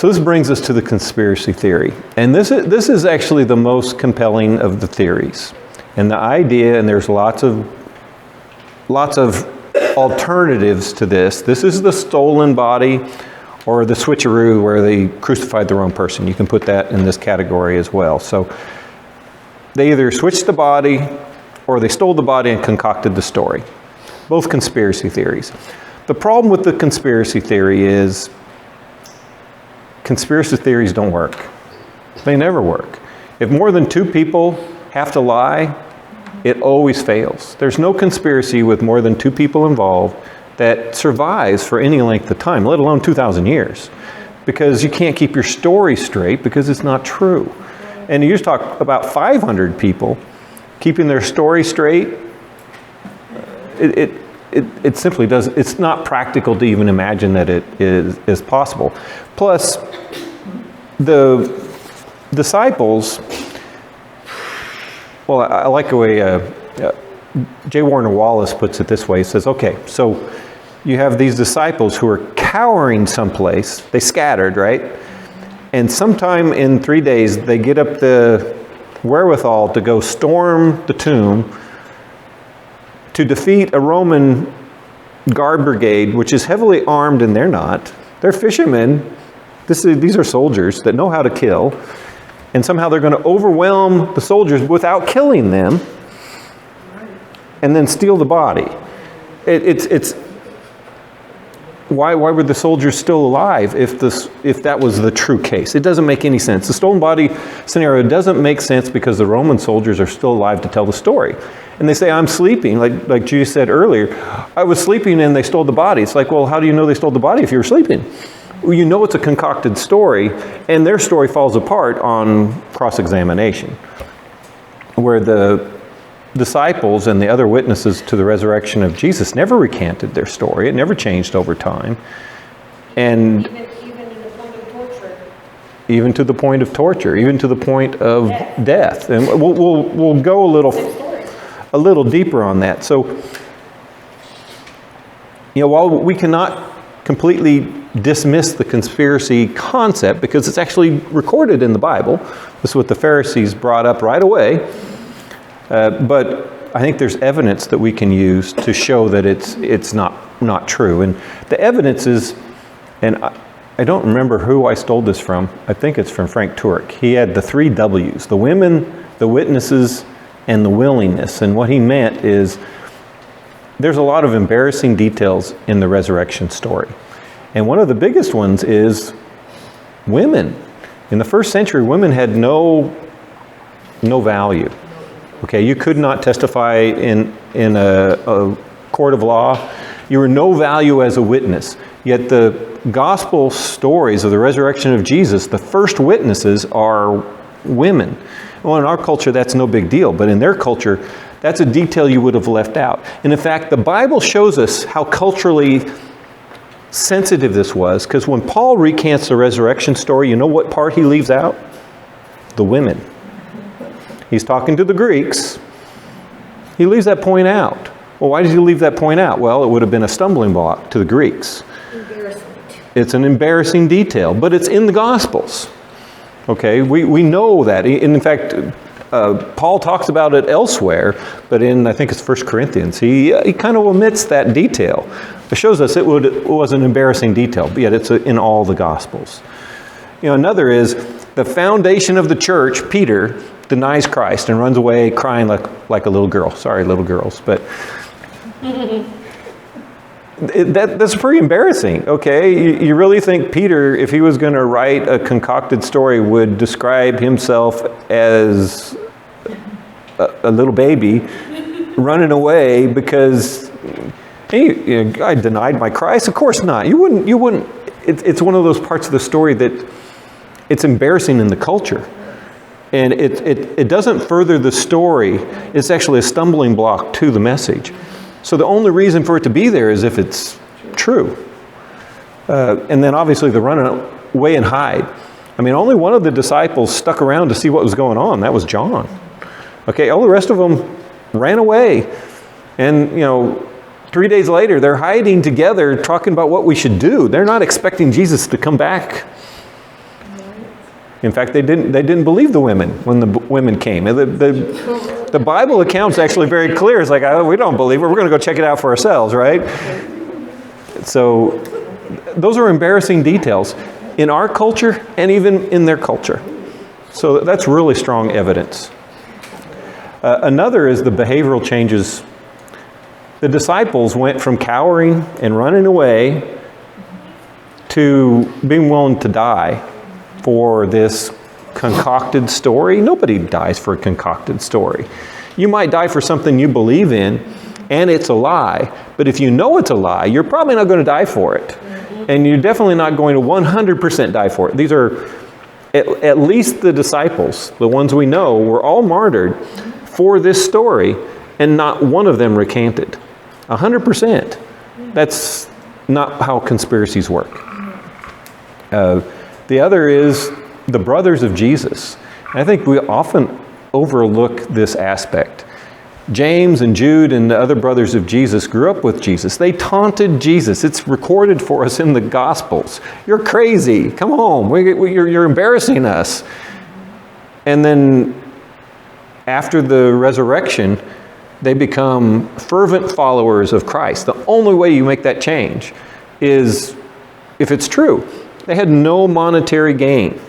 So this brings us to the conspiracy theory. And this is actually the most compelling of the theories. And the idea, and there's lots of alternatives to this. This is the stolen body, or the switcheroo where they crucified the wrong person. You can put that in this category as well. So they either switched the body or they stole the body and concocted the story. Both conspiracy theories. The problem with the conspiracy theory is conspiracy theories don't work. They never work. If more than two people have to lie, it always fails. There's no conspiracy with more than two people involved that survives for any length of time, let alone 2,000 years. Because you can't keep your story straight because it's not true. And you just talk about 500 people keeping their story straight. It simply doesn't, it's not practical to even imagine that it is possible. Plus, the disciples, well, I like the way J. Warner Wallace puts it this way. He says, okay, so you have these disciples who are cowering someplace. They scattered, right? And sometime in 3 days, they get up the wherewithal to go storm the tomb to defeat a Roman guard brigade, which is heavily armed, and they're not. They're fishermen. These are soldiers that know how to kill. And somehow they're going to overwhelm the soldiers without killing them and then steal the body. Why were the soldiers still alive if that was the true case? It doesn't make any sense. The stolen body scenario doesn't make sense because the Roman soldiers are still alive to tell the story. And they say, I'm sleeping, like Jesus said earlier. I was sleeping and they stole the body. It's like, well, how do you know they stole the body if you were sleeping? Well, you know it's a concocted story, and their story falls apart on cross-examination, where the disciples and the other witnesses to the resurrection of Jesus never recanted their story. It never changed over time. And even to the point of torture. Even to the point of torture, even to the point of death. And we'll go a little deeper on that. So, while we cannot completely dismiss the conspiracy concept because it's actually recorded in the Bible, this is what the Pharisees brought up right away. But I think there's evidence that we can use to show that it's not true. And the evidence is, and I don't remember who I stole this from. I think it's from Frank Turek. He had the 3 W's: the women, the witnesses, and the willingness. And what he meant is there's a lot of embarrassing details in the resurrection story. And one of the biggest ones is women. In the first century, women had no value. Okay, you could not testify in a court of law. You were no value as a witness. Yet the gospel stories of the resurrection of Jesus, the first witnesses are women. Well, in our culture, that's no big deal. But in their culture, that's a detail you would have left out. And in fact, the Bible shows us how culturally sensitive this was. Because when Paul recants the resurrection story, you know what part he leaves out? The women. He's talking to the Greeks. He leaves that point out. Well, why did he leave that point out? Well, it would have been a stumbling block to the Greeks. It's an embarrassing detail, but it's in the Gospels. Okay, we know that. In fact, Paul talks about it elsewhere, but in, I think it's 1 Corinthians, he kind of omits that detail. It shows us it was an embarrassing detail, but yet it's in all the Gospels. Another is the foundation of the church, Peter, denies Christ and runs away crying like a little girl. Sorry, little girls, but that's pretty embarrassing, okay? You really think Peter, if he was going to write a concocted story, would describe himself as a little baby running away because I denied my Christ? Of course not. You wouldn't. It's one of those parts of the story that it's embarrassing in the culture. And it doesn't further the story. It's actually a stumbling block to the message. So the only reason for it to be there is if it's true. And then obviously the run away and hide. I mean, only one of the disciples stuck around to see what was going on. That was John. Okay, all the rest of them ran away. And, 3 days later, they're hiding together talking about what we should do. They're not expecting Jesus to come back In fact, they didn't believe the women when the women came. The Bible account's actually very clear. It's like, oh, we don't believe it. We're going to go check it out for ourselves, right? So those are embarrassing details in our culture and even in their culture. So that's really strong evidence. Another is the behavioral changes. The disciples went from cowering and running away to being willing to die for this concocted story. Nobody dies for a concocted story. You might die for something you believe in, and it's a lie. But if you know it's a lie, you're probably not going to die for it. And you're definitely not going to 100% die for it. These are, at least the disciples, the ones we know, were all martyred for this story, and not one of them recanted. 100%. That's not how conspiracies work. The other is the brothers of Jesus. And I think we often overlook this aspect. James and Jude and the other brothers of Jesus grew up with Jesus. They taunted Jesus. It's recorded for us in the Gospels. You're crazy. Come home. You're embarrassing us. And then after the resurrection, they become fervent followers of Christ. The only way you make that change is if it's true. They had no monetary gain.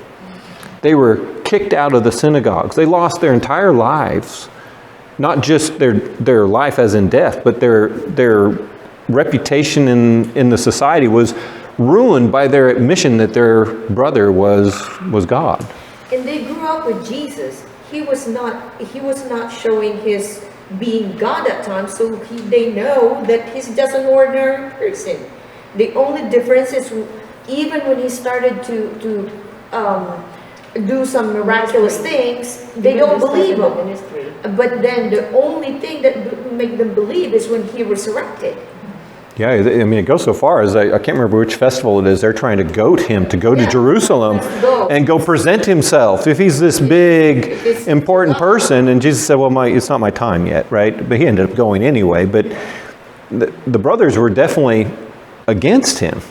They were kicked out of the synagogues. They lost their entire lives. Not just their life as in death, but their reputation in the society was ruined by their admission that their brother was God. And they grew up with Jesus. He was not showing his being God at times, so they know that he's just an ordinary person. The only difference is even when he started to do some miraculous things, they don't believe him. But then the only thing that make them believe is when he resurrected. Yeah, I mean, it goes so far as I can't remember which festival it is. They're trying to goad him to go to Jerusalem and go present himself. If he's this big, important person, and Jesus said, well, it's not my time yet, right? But he ended up going anyway. But the brothers were definitely against him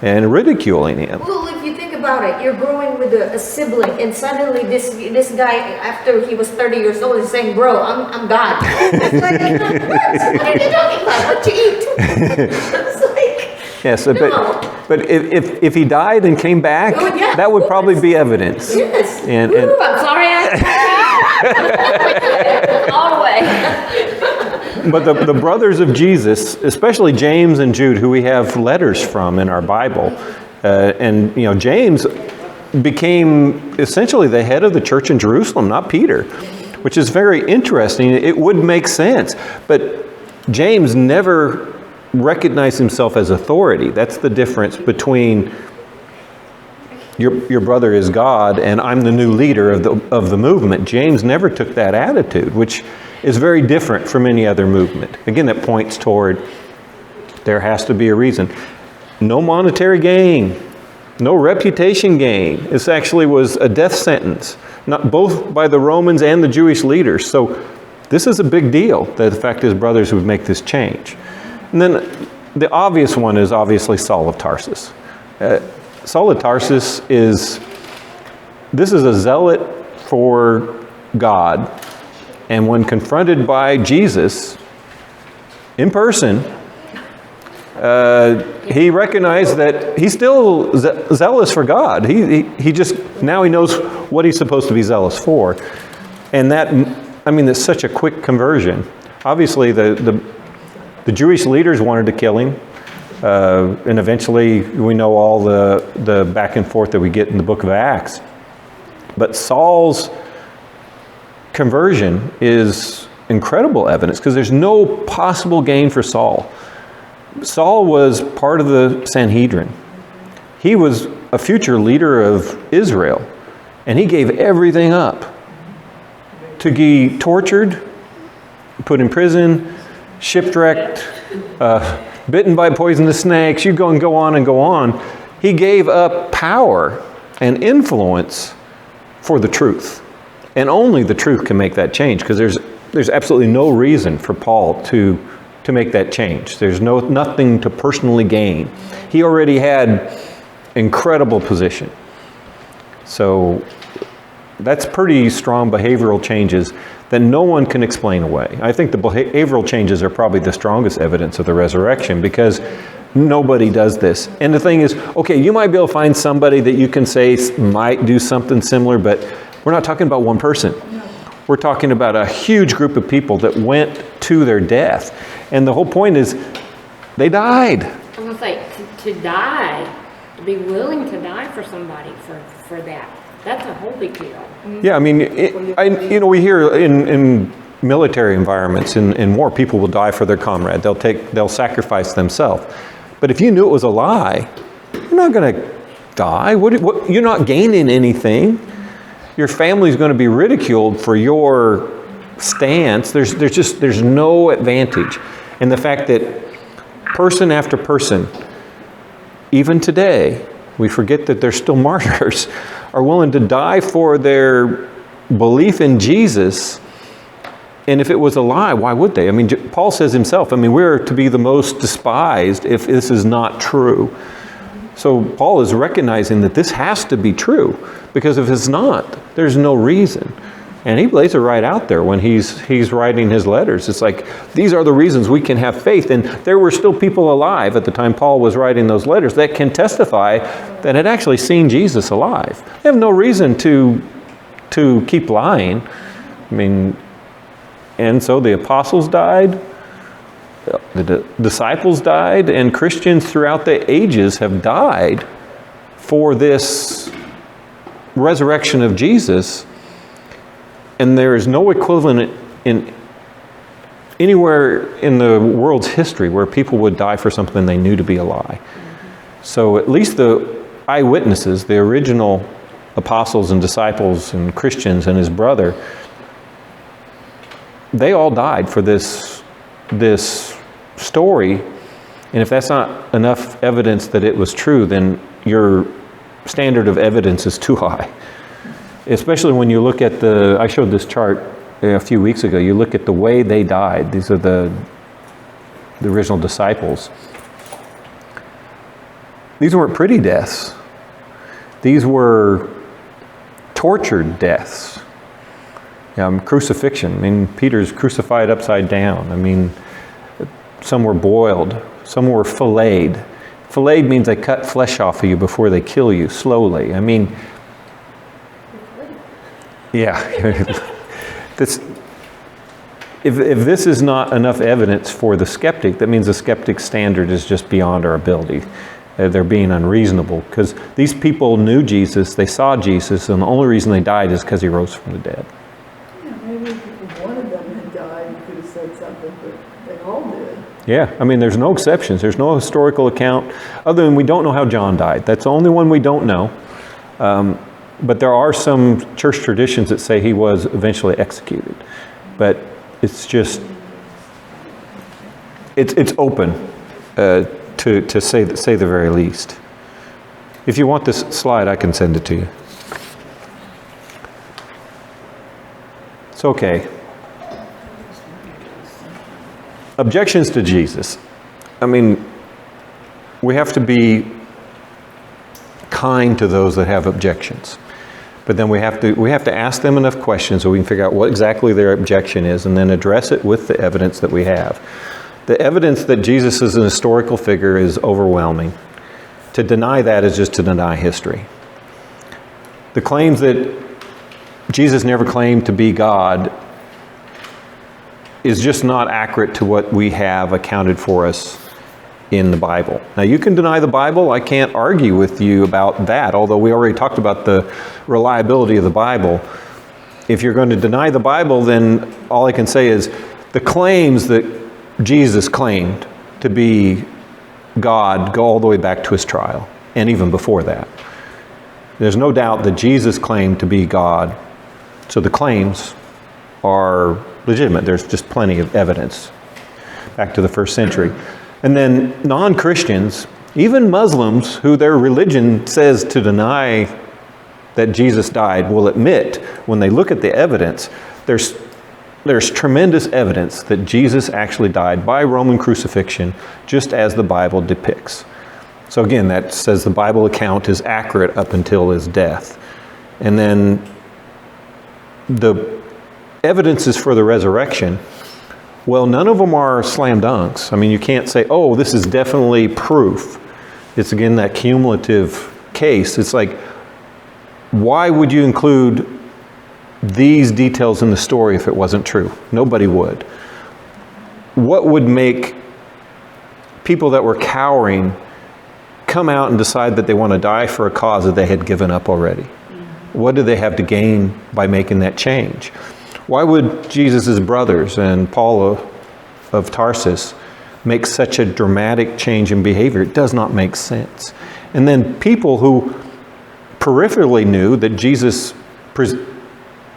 and ridiculing him. Well, if you think about it, you're growing with a sibling, and suddenly this guy, after he was 30 years old, is saying, "Bro, I'm God." It's like, what are you talking about? What you eat? It's like, yes, no. but if he died and came back, that would probably be evidence. Yes. And Ooh, I'm sorry. All the way. But the brothers of Jesus, especially James and Jude, who we have letters from in our Bible, and James became essentially the head of the church in Jerusalem, not Peter, which is very interesting. It would make sense, but James never recognized himself as authority. That's the difference between your brother is God and I'm the new leader of the movement. James never took that attitude, which is very different from any other movement. Again, that points toward there has to be a reason. No monetary gain, no reputation gain. This actually was a death sentence, not both by the Romans and the Jewish leaders. So this is a big deal that the fact his brothers would make this change. And then the obvious one is obviously Saul of Tarsus. Saul of Tarsus is a zealot for God. And when confronted by Jesus in person, he recognized that he's still zealous for God. He just, now he knows what he's supposed to be zealous for. And it's such a quick conversion. Obviously, the Jewish leaders wanted to kill him. And eventually, we know all the back and forth that we get in the book of Acts. But Saul's conversion is incredible evidence because there's no possible gain for Saul. Saul was part of the Sanhedrin. He was a future leader of Israel, and he gave everything up to be tortured, put in prison, shipwrecked, bitten by poisonous snakes. You go on and go on. He gave up power and influence for the truth. And only the truth can make that change, because there's absolutely no reason for Paul to make that change. There's nothing to personally gain. He already had incredible position. So That's pretty strong behavioral changes that no one can explain away. I think the behavioral changes are probably the strongest evidence of the resurrection, because nobody does this. And the thing is, okay, you might be able to find somebody that you can say might do something similar, but we're not talking about one person. We're talking about a huge group of people that went to their death. And the whole point is, they died. I'm going to say, to die, to be willing to die for somebody for that, that's a whole big deal. Yeah, I mean, we hear in military environments, in war, people will die for their comrade. They'll sacrifice themselves. But if you knew it was a lie, you're not going to die. You're not gaining anything. Your family's going to be ridiculed for your stance. There's no advantage. And the fact that person after person, even today, we forget that they're still martyrs, are willing to die for their belief in Jesus. And if it was a lie, why would they? I mean, Paul says himself, we're to be the most despised if this is not true. So Paul is recognizing that this has to be true, because if it's not, there's no reason. And he lays it right out there when he's writing his letters. It's like, these are the reasons we can have faith. And there were still people alive at the time Paul was writing those letters that can testify that had actually seen Jesus alive. They have no reason to keep lying. And so the apostles died, the disciples died, and Christians throughout the ages have died for this resurrection of Jesus. And there is no equivalent in anywhere in the world's history where people would die for something they knew to be a lie. So at least the eyewitnesses, the original apostles and disciples and Christians and his brother, they all died for this story. And if that's not enough evidence that it was true, then your standard of evidence is too high. Especially when you look at I showed this chart a few weeks ago, you look at the way they died. These are the original disciples. These weren't pretty deaths. These were tortured deaths. Crucifixion. Peter's crucified upside down. Some were boiled. Some were filleted. Filleted means they cut flesh off of you before they kill you slowly. Yeah. If this is not enough evidence for the skeptic, that means the skeptic's standard is just beyond our ability. They're being unreasonable, because these people knew Jesus, they saw Jesus, and the only reason they died is because he rose from the dead. Yeah, maybe if one of them had died, you could have said something, but they all did. Yeah, there's no exceptions. There's no historical account, other than we don't know how John died. That's the only one we don't know. But there are some church traditions that say he was eventually executed. But it's just, it's open to say the very least. If you want this slide, I can send it to you. It's okay. Objections to Jesus. We have to be kind to those that have objections. But then we have to ask them enough questions so we can figure out what exactly their objection is, and then address it with the evidence that we have. The evidence that Jesus is an historical figure is overwhelming. To deny that is just to deny history. The claims that Jesus never claimed to be God is just not accurate to what we have accounted for us in the Bible. Now, you can deny the Bible. I can't argue with you about that, although we already talked about the reliability of the Bible. If you're going to deny the Bible, then all I can say is the claims that Jesus claimed to be God go all the way back to his trial, and even before that. There's no doubt that Jesus claimed to be God, so the claims are legitimate. There's just plenty of evidence back to the first century. And then non-Christians, even Muslims who their religion says to deny that Jesus died, will admit when they look at the evidence, there's tremendous evidence that Jesus actually died by Roman crucifixion, just as the Bible depicts. So again, that says the Bible account is accurate up until his death. And then the evidences for the resurrection, well, none of them are slam dunks. I mean, you can't say, oh, this is definitely proof. It's, again, that cumulative case. It's like, why would you include these details in the story if it wasn't true? Nobody would. What would make people that were cowering come out and decide that they want to die for a cause that they had given up already? What do they have to gain by making that change? Why would Jesus' brothers and Paul of Tarsus make such a dramatic change in behavior? It does not make sense. And then people who peripherally knew that Jesus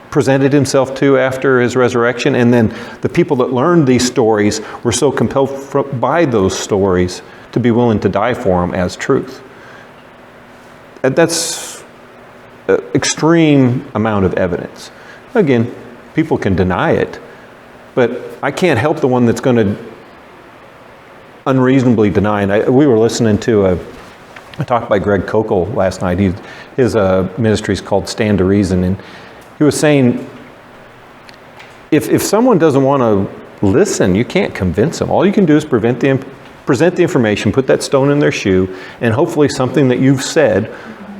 presented himself to after his resurrection, and then the people that learned these stories were so compelled by those stories to be willing to die for him as truth. And that's an extreme amount of evidence. Again, people can deny it, but I can't help the one that's going to unreasonably deny. And we were listening to a talk by Greg Kokel last night. His ministry is called Stand to Reason, and he was saying, if someone doesn't want to listen, you can't convince them. All you can do is present the information, put that stone in their shoe, and hopefully something that you've said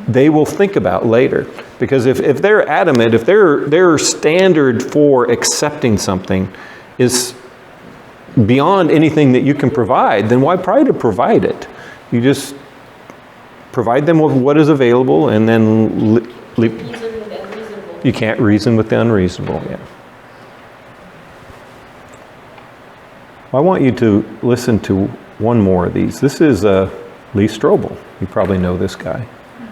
they will think about later. Because if they're adamant, if their standard for accepting something is beyond anything that you can provide, then why try to provide it? You just provide them with what is available, and then you can't reason with the unreasonable. Yeah. I want you to listen to one more of these. This is Lee Strobel. You probably know this guy.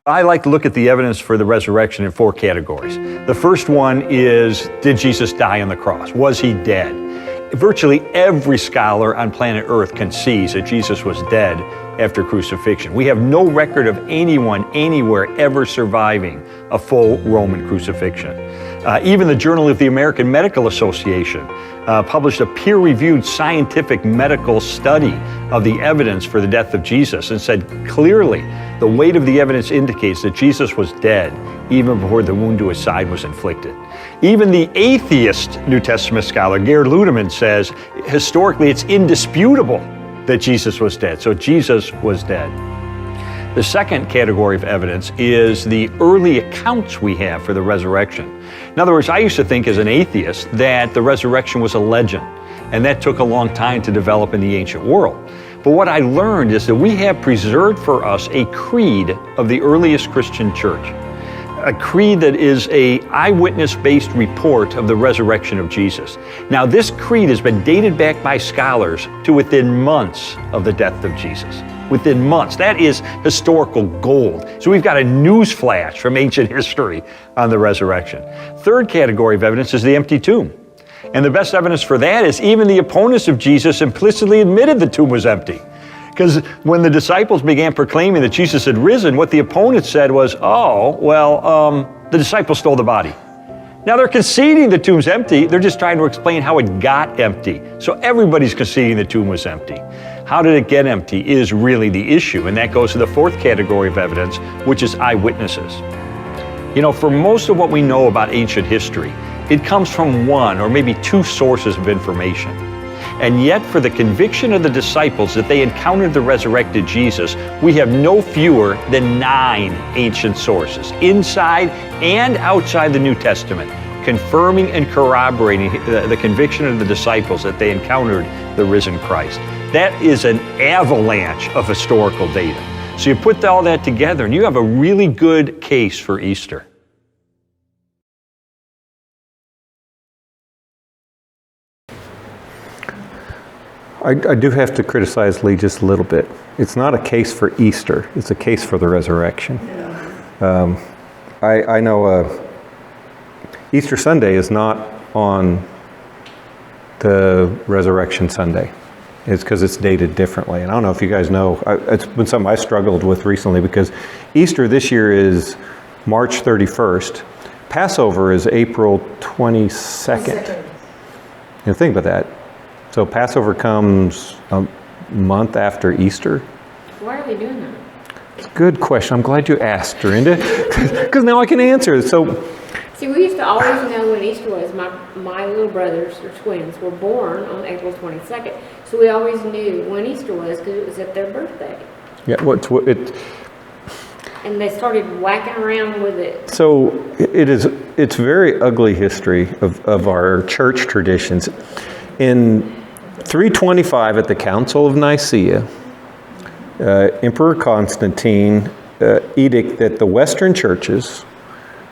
I like to look at the evidence for the resurrection in 4 categories. The first one is, did Jesus die on the cross? Was he dead? Virtually every scholar on planet Earth concedes that Jesus was dead after crucifixion. We have no record of anyone anywhere ever surviving a full Roman crucifixion. Even the Journal of the American Medical Association published a peer-reviewed scientific medical study of the evidence for the death of Jesus and said clearly the weight of the evidence indicates that Jesus was dead even before the wound to his side was inflicted. Even the atheist New Testament scholar Gerd Ludemann says historically it's indisputable that Jesus was dead. So Jesus was dead. The second category of evidence is the early accounts we have for the resurrection. In other words, I used to think as an atheist that the resurrection was a legend, and that took a long time to develop in the ancient world. But what I learned is that we have preserved for us a creed of the earliest Christian church, a creed that is an eyewitness-based report of the resurrection of Jesus. Now, this creed has been dated back by scholars to within months of the death of Jesus. Within months. That is historical gold. So we've got a news flash from ancient history on the resurrection. Third category of evidence is the empty tomb. And the best evidence for that is even the opponents of Jesus implicitly admitted the tomb was empty. Because when the disciples began proclaiming that Jesus had risen, what the opponents said was, the disciples stole the body. Now they're conceding the tomb's empty, they're just trying to explain how it got empty. So everybody's conceding the tomb was empty. How did it get empty is really the issue, and that goes to the fourth category of evidence, which is eyewitnesses. You know, for most of what we know about ancient history, it comes from one or maybe two sources of information. And yet, for the conviction of the disciples that they encountered the resurrected Jesus, we have no fewer than 9 ancient sources, inside and outside the New Testament, confirming and corroborating the conviction of the disciples that they encountered the risen Christ. That is an avalanche of historical data. So you put all that together and you have a really good case for Easter. I do have to criticize Lee just a little bit. It's not a case for Easter. It's a case for the resurrection. I know Easter Sunday is not on the Resurrection Sunday. It's because it's dated differently. And I don't know if you guys know, it's been something I struggled with recently because Easter this year is March 31st. Passover is April 22nd. You think about that. So Passover comes a month after Easter. Why are they doing that? It's a good question. I'm glad you asked, Dorinda, because now I can answer. So See, we used to always know when Easter was. My little brothers, or twins, were born on April 22nd. So we always knew when Easter was because it was at their birthday. Yeah, And they started whacking around with it. so it's very ugly history of our church traditions. In 325 at the Council of Nicaea, Emperor Constantine edict that the Western churches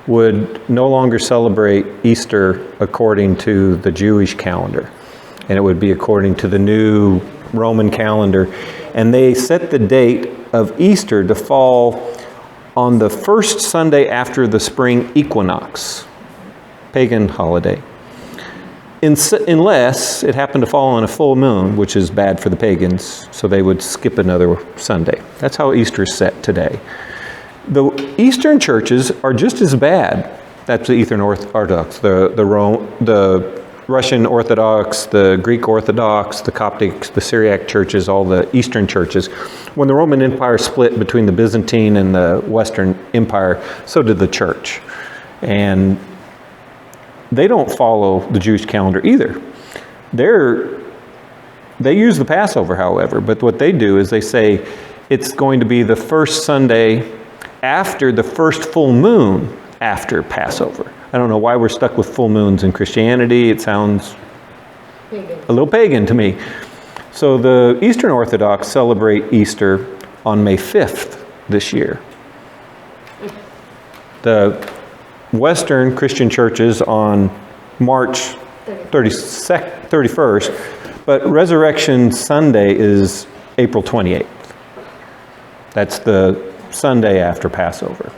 would no longer celebrate Easter according to the Jewish calendar, and it would be according to the new Roman calendar. And they set the date of Easter to fall on the first Sunday after the spring equinox, pagan holiday, unless it happened to fall on a full moon, which is bad for the pagans, so they would skip another Sunday. That's how Easter is set today. The Eastern churches are just as bad. That's the Eastern Orthodox, the Russian Orthodox, the Greek Orthodox, the Coptic, the Syriac churches, all the Eastern churches. When the Roman Empire split between the Byzantine and the Western Empire, so did the church. And they don't follow the Jewish calendar either. They use the Passover, however, but what they do is they say it's going to be the first Sunday after the first full moon after Passover. I don't know why we're stuck with full moons in Christianity. It sounds a little pagan to me. So the Eastern Orthodox celebrate Easter on May 5th this year. The Western Christian churches on March 31st, but Resurrection Sunday is April 28th. That's the Sunday after Passover.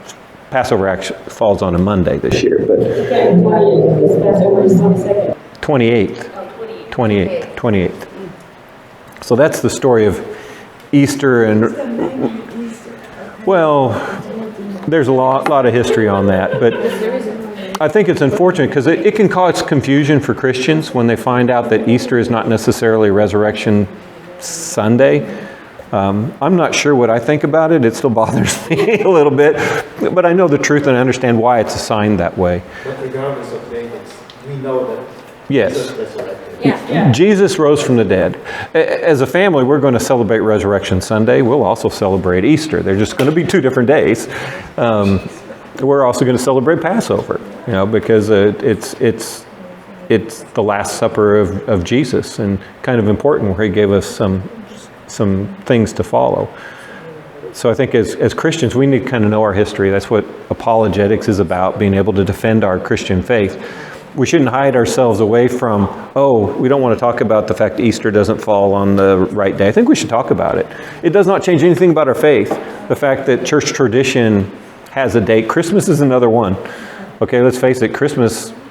Passover actually falls on a Monday this year, but Okay, 28th. This Passover is 22nd. 28th. Oh, 28th. So that's the story of Easter, and well, there's a lot of history on that, but I think it's unfortunate because it can cause confusion for Christians when they find out that Easter is not necessarily Resurrection Sunday. I'm not sure what I think about it. It still bothers me a little bit, but I know the truth and I understand why it's assigned that way. But regardless of dates, we know that Yes. Jesus resurrected. Yeah. Jesus rose from the dead. As a family, we're going to celebrate Resurrection Sunday. We'll also celebrate Easter. They're just going to be two different days. We're also going to celebrate Passover, because it's the Last Supper of Jesus, and kind of important where he gave us some things to follow. So I think as Christians, we need to kind of know our history. That's what apologetics is about, being able to defend our Christian faith. We shouldn't hide ourselves away from, we don't want to talk about the fact Easter doesn't fall on the right day. I think we should talk about it. It does not change anything about our faith. The fact that church tradition has a date. Christmas is another one. Okay, let's face it,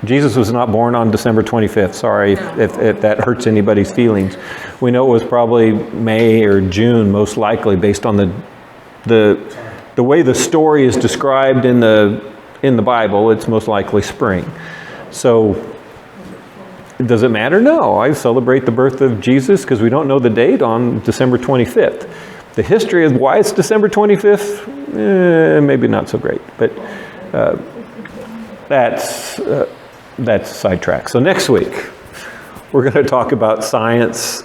Jesus was not born on December 25th. Sorry if that hurts anybody's feelings. We know it was probably May or June, most likely, based on the way the story is described in the Bible. It's most likely spring. So, does it matter? No. I celebrate the birth of Jesus because we don't know the date on December 25th. The history of why it's December 25th, maybe not so great, but that's sidetracked. So next week, we're going to talk about science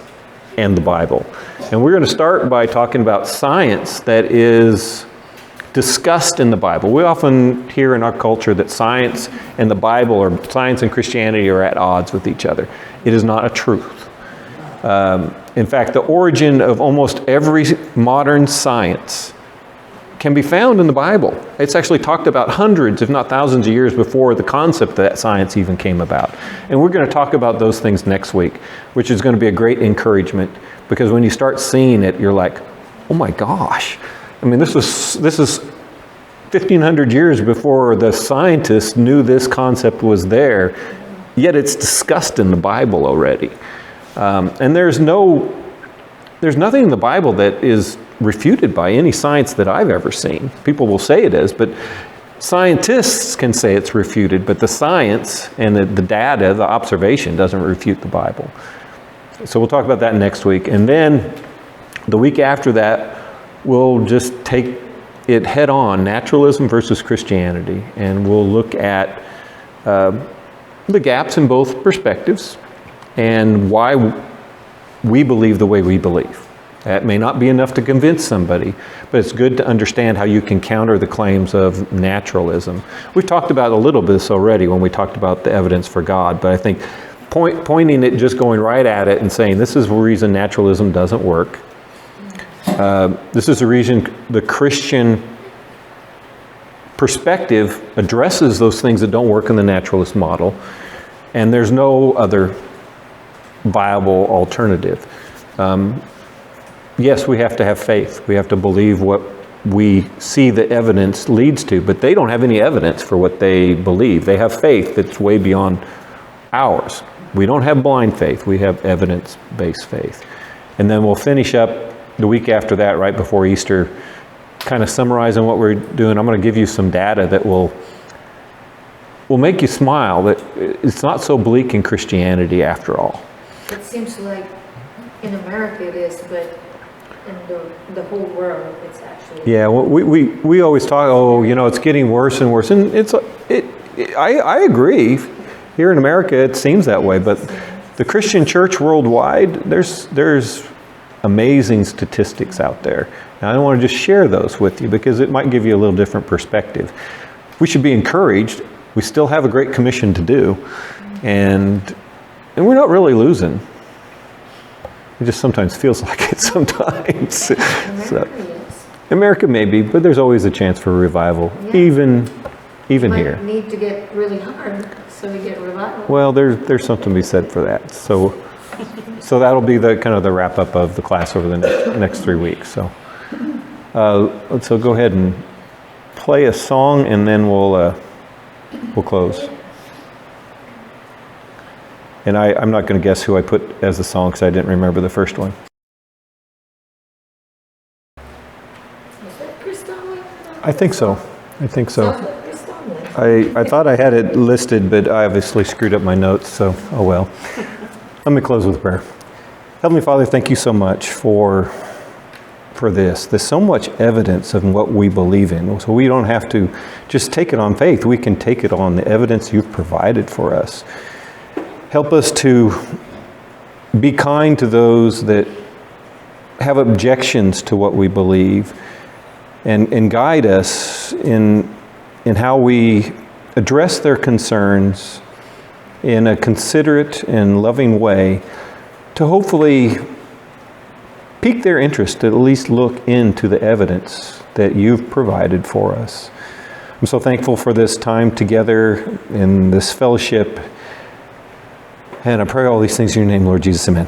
and the Bible. And we're going to start by talking about science that is discussed in the Bible. We often hear in our culture that science and the Bible, or science and Christianity, are at odds with each other. It is not a truth. In fact, the origin of almost every modern science can be found in the Bible. It's actually talked about hundreds, if not thousands of years before the concept that science even came about. And we're going to talk about those things next week, which is going to be a great encouragement, because when you start seeing it, you're like, oh my gosh. I mean, this is 1,500 years before the scientists knew this concept was there, yet it's discussed in the Bible already. And there's nothing in the Bible that is refuted by any science that I've ever seen. People will say it is, but scientists can say it's refuted, but the science and the data, the observation, doesn't refute the Bible. So we'll talk about that next week. And then the week after that, we'll just take it head on, naturalism versus Christianity, and we'll look at the gaps in both perspectives and why we believe the way we believe. That may not be enough to convince somebody, but it's good to understand how you can counter the claims of naturalism. We've talked about a little bit of this already when we talked about the evidence for God, but I think pointing it, just going right at it and saying this is the reason naturalism doesn't work. This is the reason the Christian perspective addresses those things that don't work in the naturalist model, and there's no other viable alternative. Yes, we have to have faith. We have to believe what we see the evidence leads to, but they don't have any evidence for what they believe. They have faith that's way beyond ours. We don't have blind faith. We have evidence-based faith. And then we'll finish up the week after that, right before Easter, kind of summarizing what we're doing. I'm going to give you some data that will make you smile, that it's not so bleak in Christianity after all. It seems like in America it is, but in the whole world it's actually... Yeah, well, we always talk, oh, you know, it's getting worse and worse. And I agree. Here in America it seems that way, but the Christian church worldwide, there's amazing statistics out there. And I want to just share those with you because it might give you a little different perspective. We should be encouraged. We still have a great commission to do, and we're not really losing. It just sometimes feels like it sometimes. America maybe, but there's always a chance for revival, even here. Might need to get really hard so we get revival. Well, there's something to be said for that. So that'll be the kind of the wrap up of the class over the next 3 weeks. So go ahead and play a song, and then we'll close. And I'm not going to guess who I put as the song because I didn't remember the first one. Is that Christopher? I think so. Sounds like Christopher. I thought I had it listed, but I obviously screwed up my notes, so oh well. Let me close with prayer. Heavenly Father, thank you so much for this. There's so much evidence of what we believe in, so we don't have to just take it on faith. We can take it on the evidence you've provided for us. Help us to be kind to those that have objections to what we believe, and guide us in how we address their concerns in a considerate and loving way to hopefully pique their interest, to at least look into the evidence that you've provided for us. I'm so thankful for this time together in this fellowship. And I pray all these things in your name, Lord Jesus. Amen.